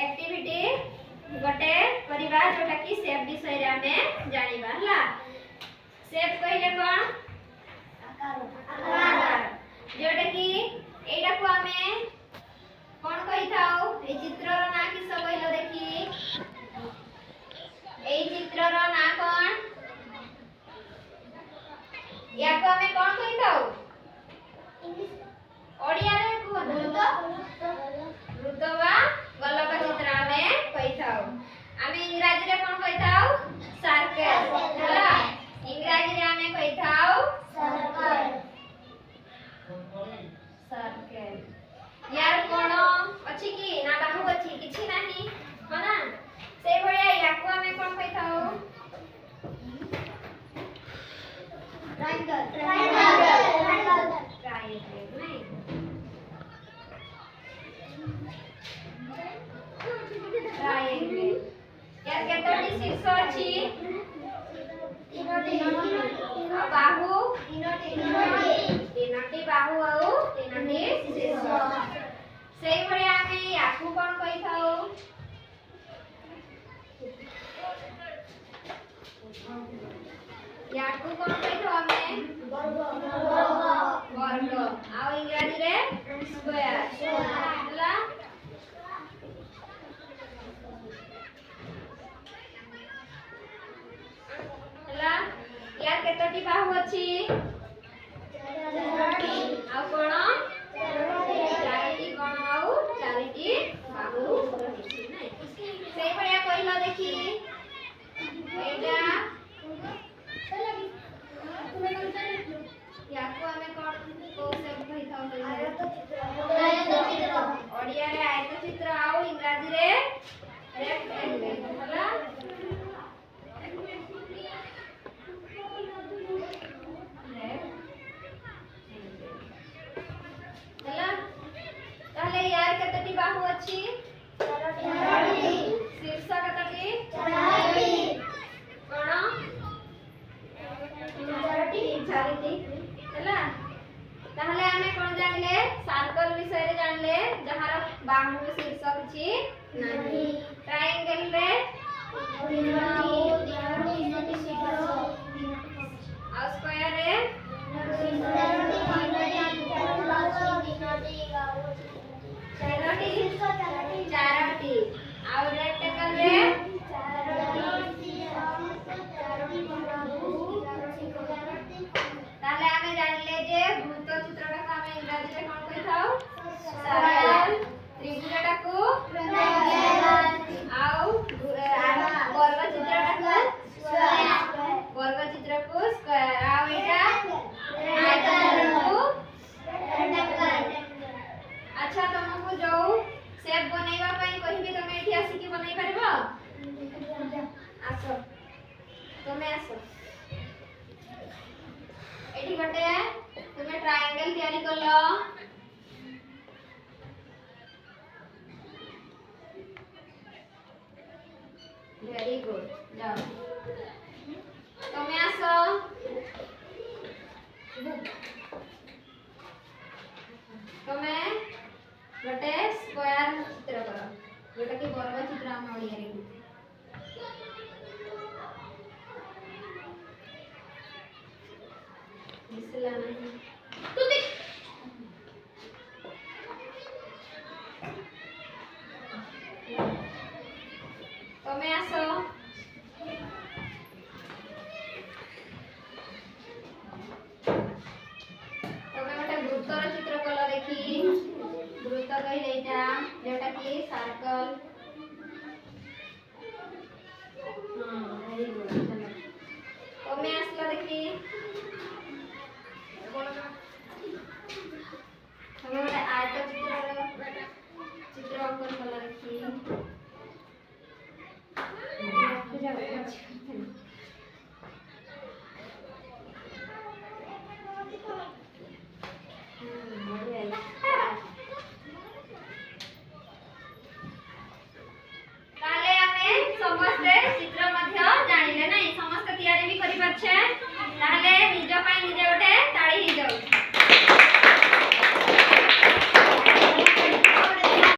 Activity गोटे करिबा जोटा कि शेप विषय रे हमें जानिबा हला। शेप कहले कोन आकार जोटा कि एटा को हमें कोन कहि थाउ ए चित्र रो ना किस कहलो देखि ए चित्र रो ना कोन या को हमें कोन कहि थाउ ओडिया रे को वृत्त वा गोलक चित्र हमें कहि थाउ। हमें इंग्रजी रे कोन कहि थाउ सर्कल हला। इंग्रजी रे हमें कहि थाउ सर्कल सर्कल। यार कोन अछि कि ना बाहु अछि किछि नाही हना से भलिया याको हमें कोन कहि थाउ ट्रायंगल ट्रायंगल ट्रायंगल नहीं ट्रायंगल। यार केतोटी शीर्ष अछि तीनोटी बाहु तीनोटी बाहु आउ तीनोटी शीर्ष सेही भलिया हमें याकू कोन कहि थाउ याकू कोन कहि थाउ हमें वर्ग आउ इंग्रजी रे स्क्वायर हला। हला यार केतोटी बाहु अछि चारोटी आउ कोन चारोटी कोन आउ चारोटी बाहु अछि नै सेही भलिया कहिलो देखि एटा याको हमें कोन को से कहि थाउ आयत चित्र ओडिया रे आयत चित्र आउ इंग्रजी रे रेक्टेंगल हला। हला ताले यार केतटी बाहु अछि चारोटी शीर्ष केतटी चारोटी कोन चारोटी हला। ताहले हमें कोन जानले सर्कल विषय रे जानले जहार बाहु शीर्ष किछि नाही। ट्रायंगल रे तीनोटी शीर्ष आ स्क्वायर रे चारोटी और रेक्टेंगल रे ताले हमें जानले जे वृत्त चित्रटा को हमें इंग्रजी रे कोन कहि थाउ सर्कल त्रिभुजटा को ट्रायंगल आउ वर्ग चित्रटा को स्क्वायर वर्ग चित्र को स्क्वायर आउ एटा आयतन को रेक्टेंगल। अच्छा तुमको जो शेप बनेगा पई कहिबे तमे एठी आसी कि बनै परबो आसो तमे आसो एठी गटे तुमे ट्रायंगल तयारी करलो वेरी गुड जाओ तमे आसो तमे गोटे स्क्वायर चित्र करो जोटा कि वर्ग चित्र हम ओडिया रे दिसला नहीं तू देख तमे आसो तमे गोटे वृत्तर चित्र कलो देखि वृत्त कहले एटा जोटा कि सर्कल हां वेरी गुड चलो तमे आसला देखि तमे गोटे आयत चित्र अंकन कला देखि चित्र मध्य जानिले नै समस्त तयारी भी करि परछे ताले निज पई निजे गोटे ताळी हि जाउ।